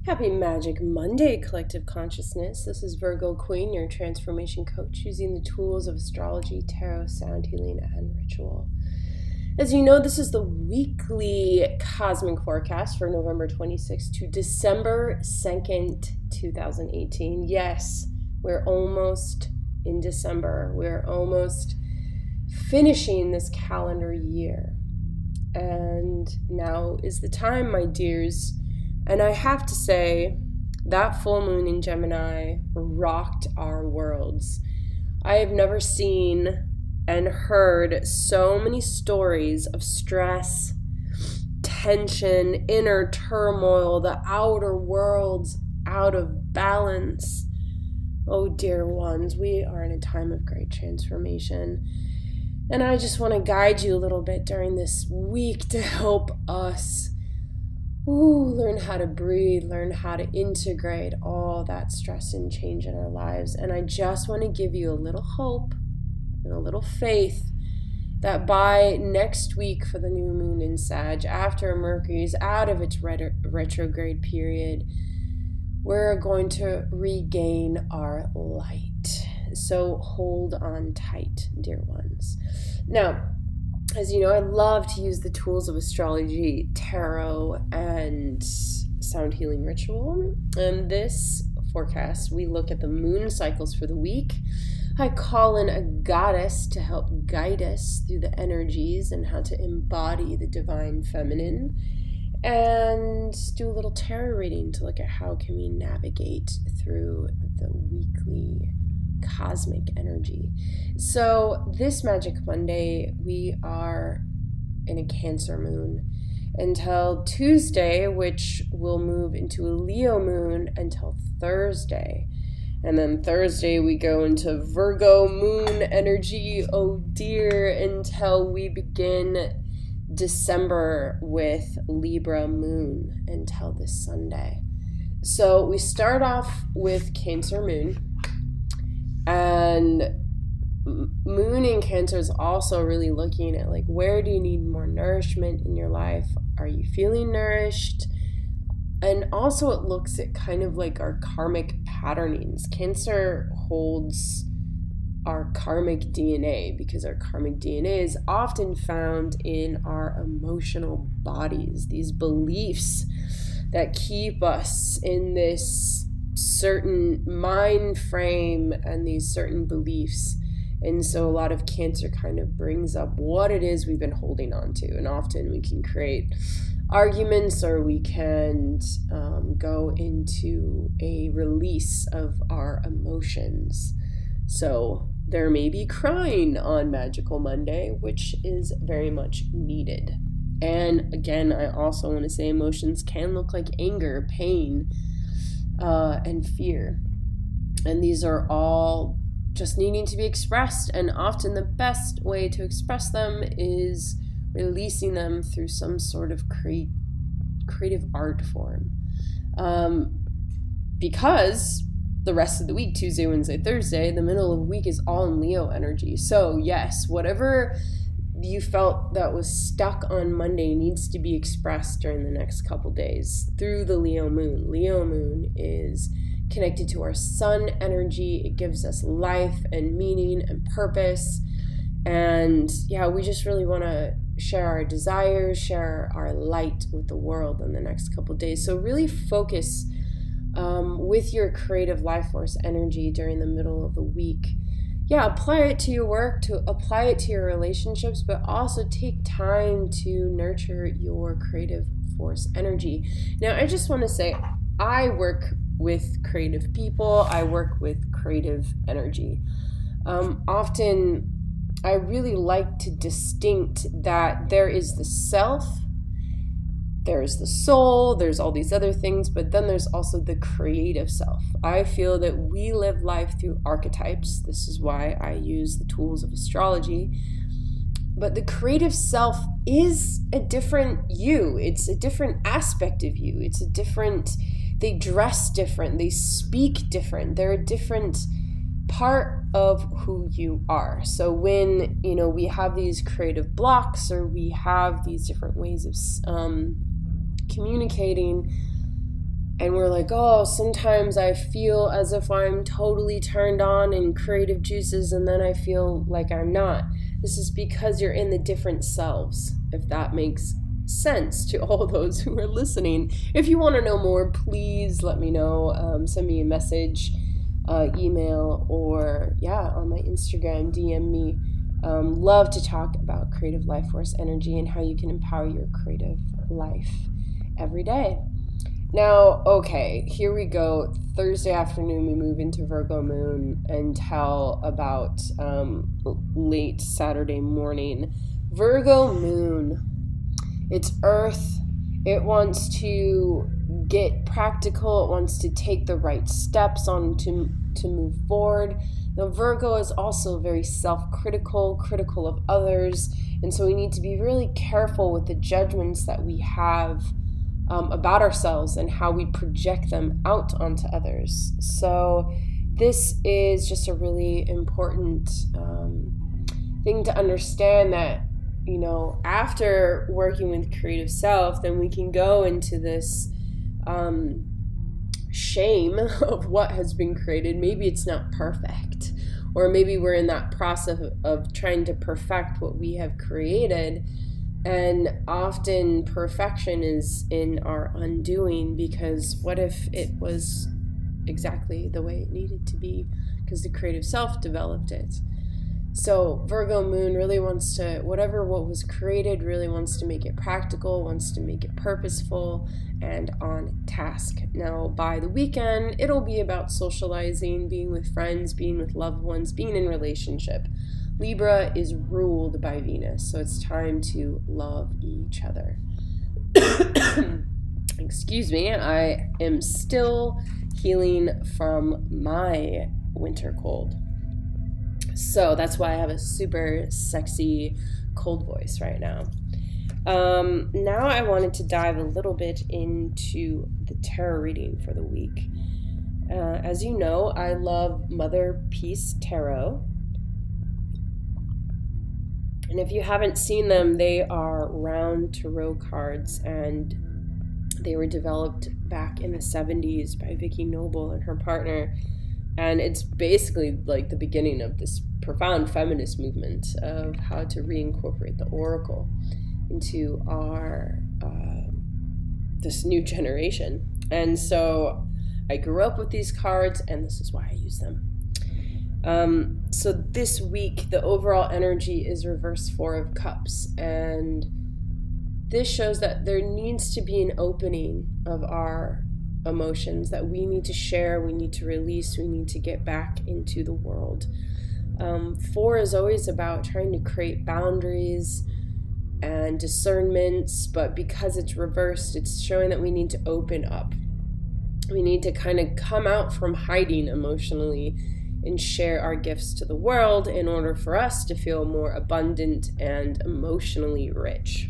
Happy Magic Monday, Collective Consciousness. This is Virgo Queen, your transformation coach, using the tools of astrology, tarot, sound healing, and ritual. As you know, this is the weekly cosmic forecast for November 26th to December 2nd, 2018. Yes, we're almost in December. We're almost finishing this calendar year. And now is the time, my dears. And I have to say, that full moon in Gemini rocked our worlds. I have never seen and heard so many stories of stress, tension, inner turmoil, the outer worlds out of balance. Oh, dear ones, we are in a time of great transformation. And I just want to guide you a little bit during this week to help us learn how to breathe, learn how to integrate all that stress and change in our lives. And I just want to give you a little hope and a little faith that by next week for the new moon in Sag, after Mercury's out of its retrograde period, we're going to regain our light. So hold on tight, dear ones. Now, as you know, I love to use the tools of astrology, tarot, and sound healing ritual. And this forecast, we look at the moon cycles for the week. I call in a goddess to help guide us through the energies and how to embody the divine feminine. And do a little tarot reading to look at how can we navigate through the weekly cosmic energy. So this Magic Monday, we are in a Cancer moon until Tuesday, which will move into a Leo moon until Thursday. And then Thursday we go into Virgo moon energy, oh dear, until we begin December with Libra moon until this Sunday. So we start off with Cancer moon. And moon in Cancer is also really looking at like, where do you need more nourishment in your life? Are you feeling nourished? And also it looks at kind of like our karmic patternings. Cancer holds our karmic DNA because our karmic DNA is often found in our emotional bodies, these beliefs that keep us in this certain mind frame and these certain beliefs. And so a lot of Cancer kind of brings up what it is we've been holding on to. And often we can create arguments or we can go into a release of our emotions. So there may be crying on Magical Monday, which is very much needed. And again, I also want to say emotions can look like anger, pain, and fear. And these are all just needing to be expressed. And often the best way to express them is releasing them through some sort of creative art form. Because the rest of the week, Tuesday, Wednesday, Thursday, the middle of the week is all in Leo energy. So yes, whatever you felt that was stuck on Monday needs to be expressed during the next couple days through the Leo moon. Leo moon is connected to our sun energy. It gives us life and meaning and purpose. And yeah, we just really want to share our desires, share our light with the world in the next couple days. So really focus with your creative life force energy during the middle of the week. Yeah, apply it to your work, to apply it to your relationships, but also take time to nurture your creative force energy. Now, I just want to say, I work with creative people. I work with creative energy. Often, I really like to distinct that there is the self, there's the soul, there's all these other things, but then there's also the creative self. I feel that we live life through archetypes. This is why I use the tools of astrology. But the creative self is a different you. It's a different aspect of you. It's a different, they dress different, they speak different. They're a different part of who you are. So when, we have these creative blocks or we have these different ways of communicating And we're like, oh, sometimes I feel as if I'm totally turned on in creative juices, and then I feel like I'm not. This is because you're in the different selves, if that makes sense to all those who are listening. If you want to know more, please let me know. Send me a message, email, or on my Instagram, DM me. Love to talk about creative life force energy and how you can empower your creative life every day. Now, okay, here we go. Thursday afternoon, we move into Virgo moon until about late Saturday morning. Virgo moon, it's Earth. It wants to get practical. It wants to take the right steps on to move forward. Now, Virgo is also very self-critical, critical of others, and so we need to be really careful with the judgments that we have about ourselves and how we project them out onto others. So this is just a really important thing to understand, that, you know, after working with creative self, then we can go into this shame of what has been created. Maybe it's not perfect, or maybe we're in that process of trying to perfect what we have created. And often perfection is in our undoing, because what if it was exactly the way it needed to be, because the creative self developed it. So Virgo moon really wants to, what was created, really wants to make it practical, wants to make it purposeful and on task. Now, by the weekend, it'll be about socializing, being with friends, being with loved ones, being in relationship. Libra is ruled by Venus, so it's time to love each other. Excuse me, I am still healing from my winter cold. So that's why I have a super sexy cold voice right now. Now I wanted to dive a little bit into the tarot reading for the week. As you know, I love Mother Peace Tarot. And if you haven't seen them, they are round tarot cards, and they were developed back in the 70s by Vicky Noble and her partner. And it's basically like the beginning of this profound feminist movement of how to reincorporate the oracle into our this new generation. And so I grew up with these cards, and this is why I use them. So this week, the overall energy is reverse 4 of Cups, and this shows that there needs to be an opening of our emotions that we need to share, we need to release, we need to get back into the world. 4 is always about trying to create boundaries and discernments, but because it's reversed, it's showing that we need to open up. We need to kind of come out from hiding emotionally and share our gifts to the world in order for us to feel more abundant and emotionally rich.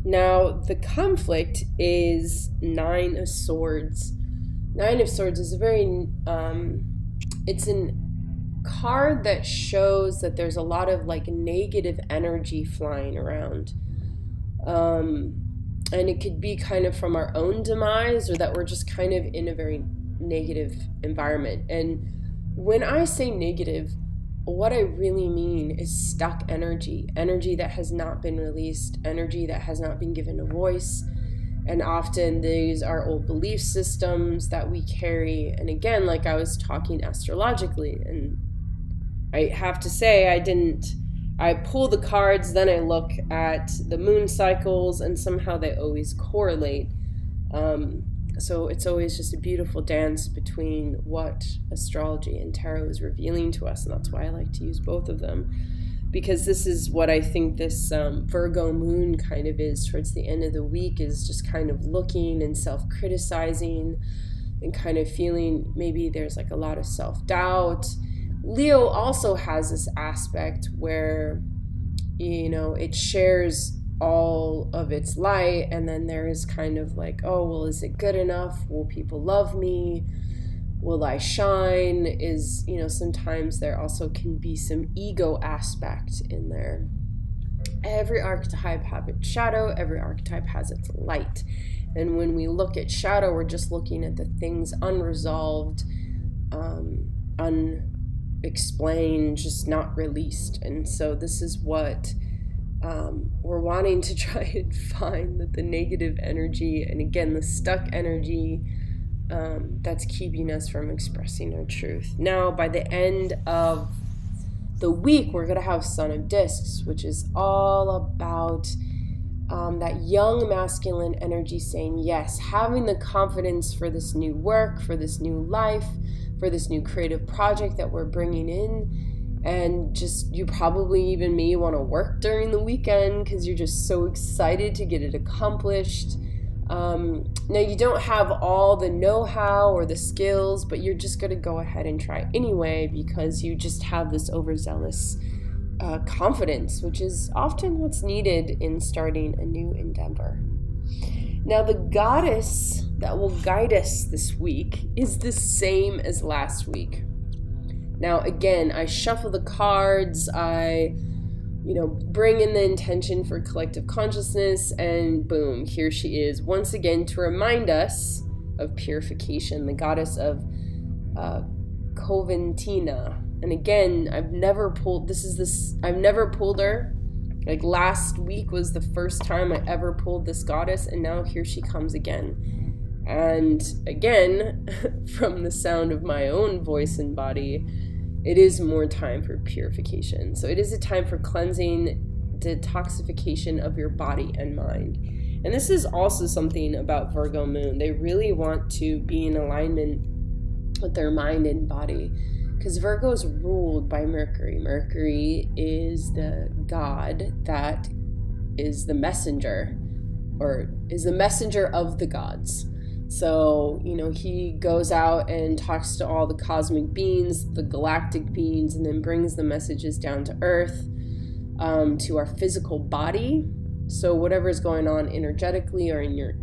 Now, the conflict is 9 of Swords. 9 of Swords is a very, it's a card that shows that there's a lot of like negative energy flying around. And it could be kind of from our own demise, or that we're just kind of in a very negative environment. And when I say negative, what I really mean is stuck energy that has not been released, energy that has not been given a voice. And often these are old belief systems that we carry. And again, like I was talking astrologically, and I have to say I pull the cards, then I look at the moon cycles, and somehow they always correlate. So it's always just a beautiful dance between what astrology and tarot is revealing to us, and that's why I like to use both of them, because this is what I think this Virgo moon kind of is towards the end of the week, is just kind of looking and self-criticizing and kind of feeling maybe there's like a lot of self-doubt. Leo also has this aspect where, you know, it shares all of its light, and then there is kind of like, oh, well, is it good enough? Will people love me? Will I shine? Is, you know, sometimes there also can be some ego aspect in there. Every archetype has its shadow, every archetype has its light. And when we look at shadow, we're just looking at the things unresolved, unexplained, just not released. And so this is what we're wanting to try and find, that the negative energy, and again, the stuck energy, that's keeping us from expressing our truth. Now, by the end of the week, we're going to have Son of Discs, which is all about that young masculine energy saying yes, having the confidence for this new work, for this new life, for this new creative project that we're bringing in. And just, you probably even may want to work during the weekend because you're just so excited to get it accomplished. Now, you don't have all the know-how or the skills, but you're just going to go ahead and try anyway because you just have this overzealous confidence, which is often what's needed in starting a new endeavor. Now, the goddess that will guide us this week is the same as last week. Now, again, I shuffle the cards, I bring in the intention for collective consciousness, and boom, here she is once again to remind us of purification, the goddess of Coventina. And again, I've never pulled her. Like last week was the first time I ever pulled this goddess, and now here she comes again. And again, from the sound of my own voice and body, it is more time for purification. So it is a time for cleansing, detoxification of your body and mind. And this is also something about Virgo moon. They really want to be in alignment with their mind and body, because Virgo is ruled by Mercury. Mercury is the god that is the messenger, or is the messenger of the gods. So, he goes out and talks to all the cosmic beings, the galactic beings, and then brings the messages down to Earth, to our physical body. So whatever is going on energetically or in your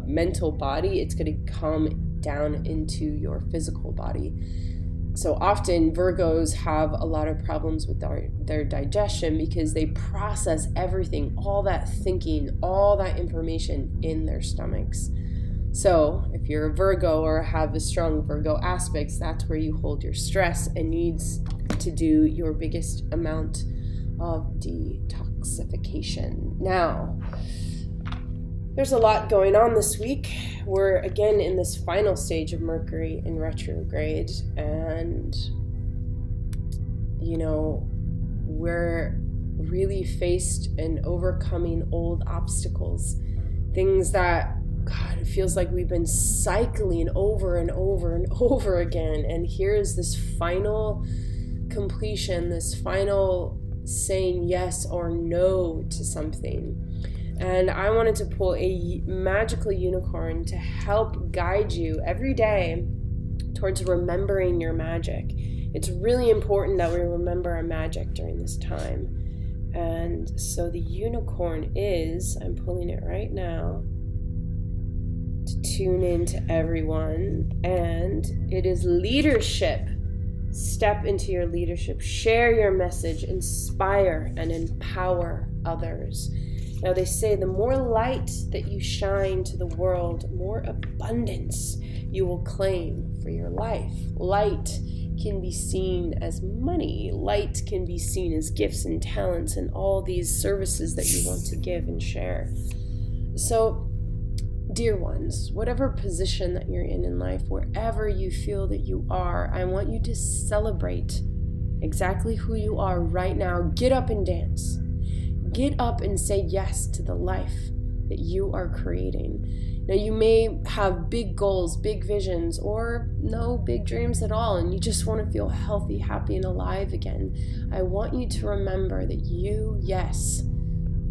mental body, it's going to come down into your physical body. So often Virgos have a lot of problems with their digestion because they process everything, all that thinking, all that information in their stomachs. So if you're a Virgo or have the strong Virgo aspects, that's where you hold your stress and needs to do your biggest amount of detoxification. Now, there's a lot going on this week. We're again in this final stage of Mercury in retrograde, and we're really faced in overcoming old obstacles, things that, God, it feels like we've been cycling over and over and over again. And here's this final completion, this final saying yes or no to something. And I wanted to pull a magical unicorn to help guide you every day towards remembering your magic. It's really important that we remember our magic during this time. And so the unicorn is, I'm pulling it right now to tune in to everyone, and it is leadership. Step into your leadership, share your message, inspire and empower others. Now they say the more light that you shine to the world, more abundance you will claim for your life. Light can be seen as money. Light can be seen as gifts and talents and all these services that you want to give and share. So, dear ones, whatever position that you're in life, wherever you feel that you are, I want you to celebrate exactly who you are right now. Get up and dance. Get up and say yes to the life that you are creating. Now, you may have big goals, big visions, or no big dreams at all, and you just want to feel healthy, happy, and alive again. I want you to remember that you, yes,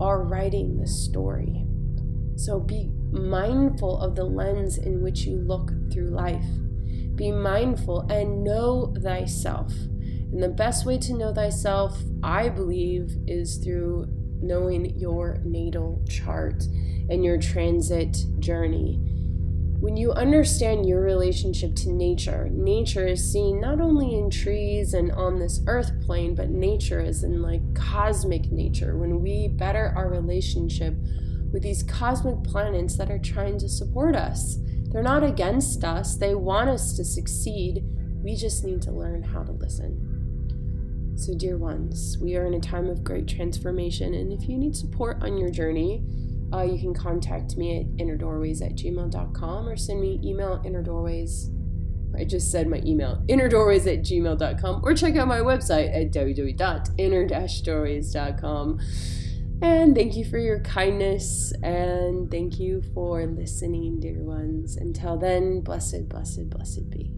are writing the story. So be mindful of the lens in which you look through life. Be mindful and know thyself. And the best way to know thyself, I believe, is through knowing your natal chart and your transit journey. When you understand your relationship to nature, nature is seen not only in trees and on this earth plane, but nature is in like cosmic nature. When we better our relationship with these cosmic planets that are trying to support us. They're not against us. They want us to succeed. We just need to learn how to listen. So, dear ones, we are in a time of great transformation, and if you need support on your journey, you can contact me at innerdoorways@gmail.com or send me email innerdoorways. I just said my email, innerdoorways@gmail.com, or check out my website at www.inner-doorways.com. And thank you for your kindness, and thank you for listening, dear ones. Until then, blessed, blessed, blessed be.